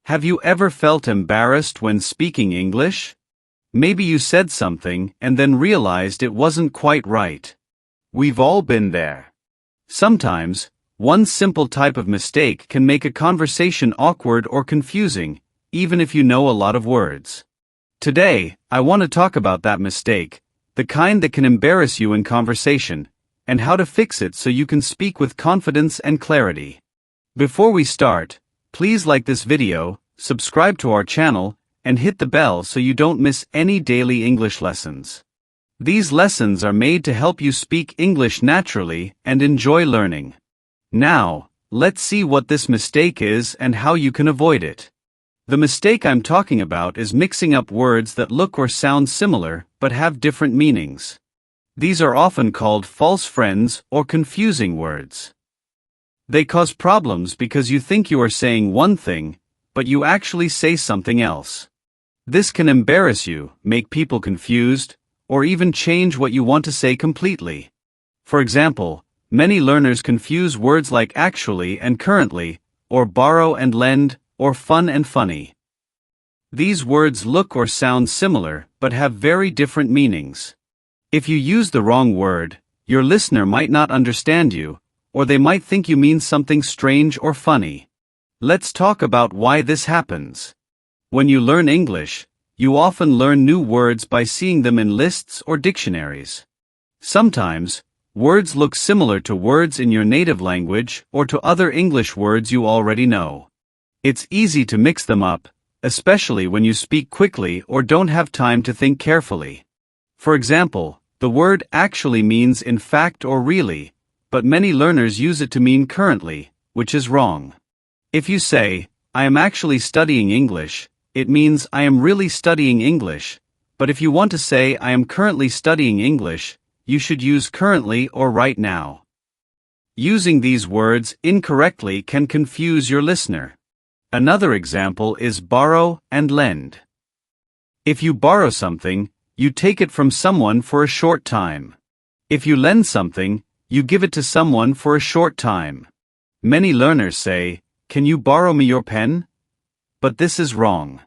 Have you ever felt embarrassed when speaking English? Maybe you said something and then realized it wasn't quite right. We've all been there. Sometimes, one simple type of mistake can make a conversation awkward or confusing, even if you know a lot of words. Today, I want to talk about that mistake, the kind that can embarrass you in conversation, and how to fix it so you can speak with confidence and clarity. Before we start, please like this video, subscribe to our channel, and hit the bell so you don't miss any daily English lessons. These lessons are made to help you speak English naturally and enjoy learning. Now, let's see what this mistake is and how you can avoid it. The mistake I'm talking about is mixing up words that look or sound similar but have different meanings. These are often called false friends or confusing words. They cause problems because you think you are saying one thing, but you actually say something else. This can embarrass you, make people confused, or even change what you want to say completely. For example, many learners confuse words like actually and currently, or borrow and lend, or fun and funny. These words look or sound similar, but have very different meanings. If you use the wrong word, your listener might not understand you, or they might think you mean something strange or funny. Let's talk about why this happens. When you learn English, you often learn new words by seeing them in lists or dictionaries. Sometimes, words look similar to words in your native language or to other English words you already know. It's easy to mix them up, especially when you speak quickly or don't have time to think carefully. For example, the word actually means in fact or really, but many learners use it to mean currently, which is wrong. If you say, I am actually studying English, it means I am really studying English, but if you want to say I am currently studying English, you should use currently or right now. Using these words incorrectly can confuse your listener. Another example is borrow and lend. If you borrow something, you take it from someone for a short time. If you lend something, you give it to someone for a short time. Many learners say, "Can you borrow me your pen?" But this is wrong.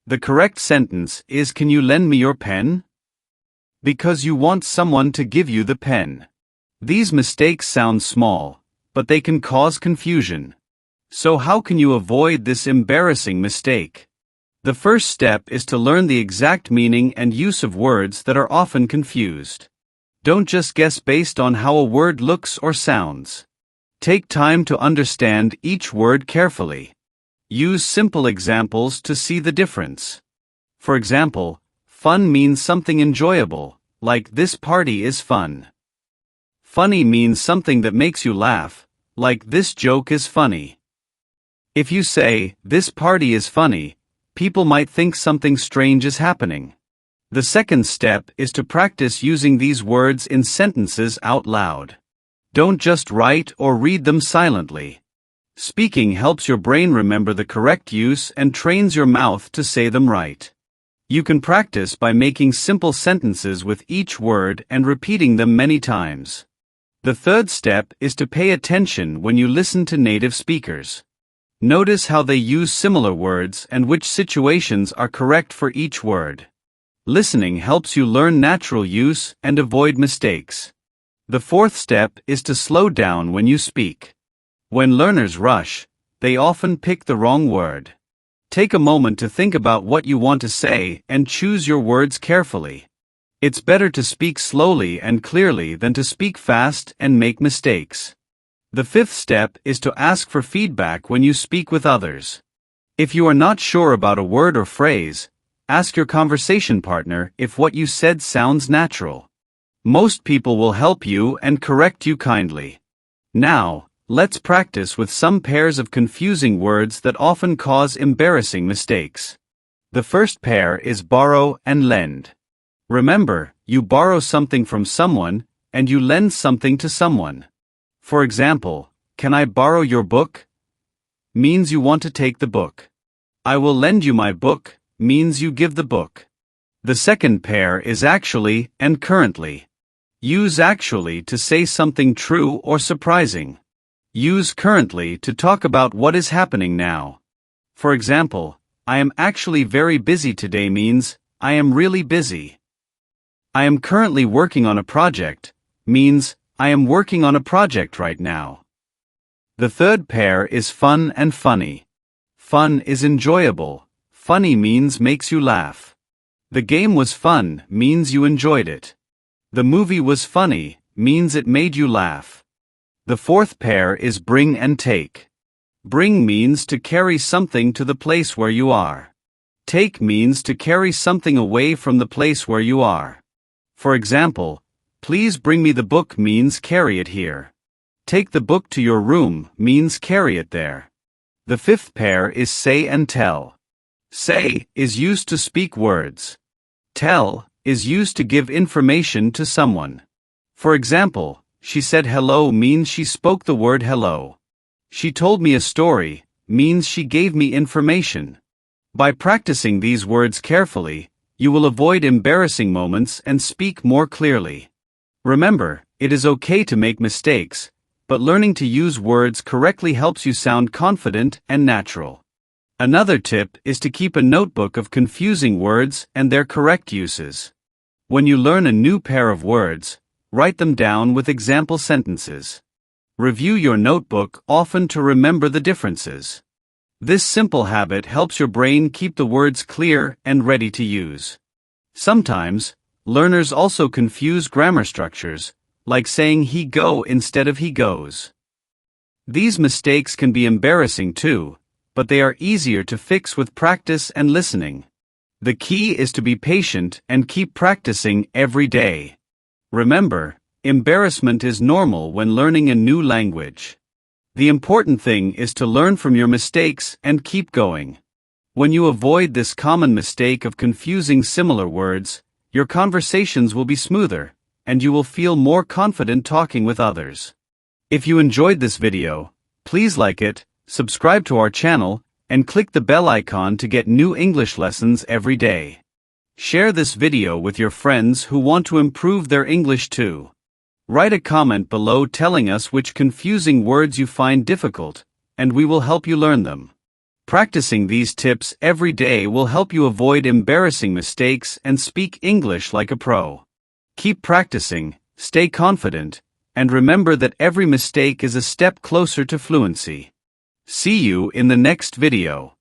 The correct sentence is, "Can you lend me your pen?" Because you want someone to give you the pen. These mistakes sound small, but they can cause confusion. So how can you avoid this embarrassing mistake? The first step is to learn the exact meaning and use of words that are often confused. Don't just guess based on how a word looks or sounds. Take time to understand each word carefully. Use simple examples to see the difference. For example, fun means something enjoyable, like this party is fun. Funny means something that makes you laugh, like this joke is funny. If you say, this party is funny, people might think something strange is happening. The second step is to practice using these words in sentences out loud. Don't just write or read them silently. Speaking helps your brain remember the correct use and trains your mouth to say them right. You can practice by making simple sentences with each word and repeating them many times. The third step is to pay attention when you listen to native speakers. Notice how they use similar words and which situations are correct for each word. Listening helps you learn natural use and avoid mistakes. The fourth step is to slow down when you speak. When learners rush, they often pick the wrong word. Take a moment to think about what you want to say and choose your words carefully. It's better to speak slowly and clearly than to speak fast and make mistakes. The fifth step is to ask for feedback when you speak with others. If you are not sure about a word or phrase, ask your conversation partner if what you said sounds natural. Most people will help you and correct you kindly. Now, let's practice with some pairs of confusing words that often cause embarrassing mistakes. The first pair is borrow and lend. Remember, you borrow something from someone, and you lend something to someone. For example, can I borrow your book? Means you want to take the book. I will lend you my book means you give the book. The second pair is actually and currently. Use actually to say something true or surprising. Use currently to talk about what is happening now. For example, I am actually very busy today means I am really busy. I am currently working on a project means I am working on a project right now. The third pair is fun and funny. Fun is enjoyable. Funny means makes you laugh. The game was fun means you enjoyed it. The movie was funny means it made you laugh. The fourth pair is bring and take. Bring means to carry something to the place where you are. Take means to carry something away from the place where you are. For example, please bring me the book means carry it here. Take the book to your room means carry it there. The fifth pair is say and tell. Say is used to speak words. Tell is used to give information to someone. For example, she said hello means she spoke the word hello. She told me a story means she gave me information. By practicing these words carefully, you will avoid embarrassing moments and speak more clearly. Remember, it is okay to make mistakes, but learning to use words correctly helps you sound confident and natural. Another tip is to keep a notebook of confusing words and their correct uses. When you learn a new pair of words, write them down with example sentences. Review your notebook often to remember the differences. This simple habit helps your brain keep the words clear and ready to use. Sometimes, learners also confuse grammar structures, like saying he go instead of he goes. These mistakes can be embarrassing too, but they are easier to fix with practice and listening. The key is to be patient and keep practicing every day. Remember, embarrassment is normal when learning a new language. The important thing is to learn from your mistakes and keep going. When you avoid this common mistake of confusing similar words, your conversations will be smoother, and you will feel more confident talking with others. If you enjoyed this video, please like it, subscribe to our channel, and click the bell icon to get new English lessons every day. Share this video with your friends who want to improve their English too. Write a comment below telling us which confusing words you find difficult, and we will help you learn them. Practicing these tips every day will help you avoid embarrassing mistakes and speak English like a pro. Keep practicing, stay confident, and remember that every mistake is a step closer to fluency. See you in the next video.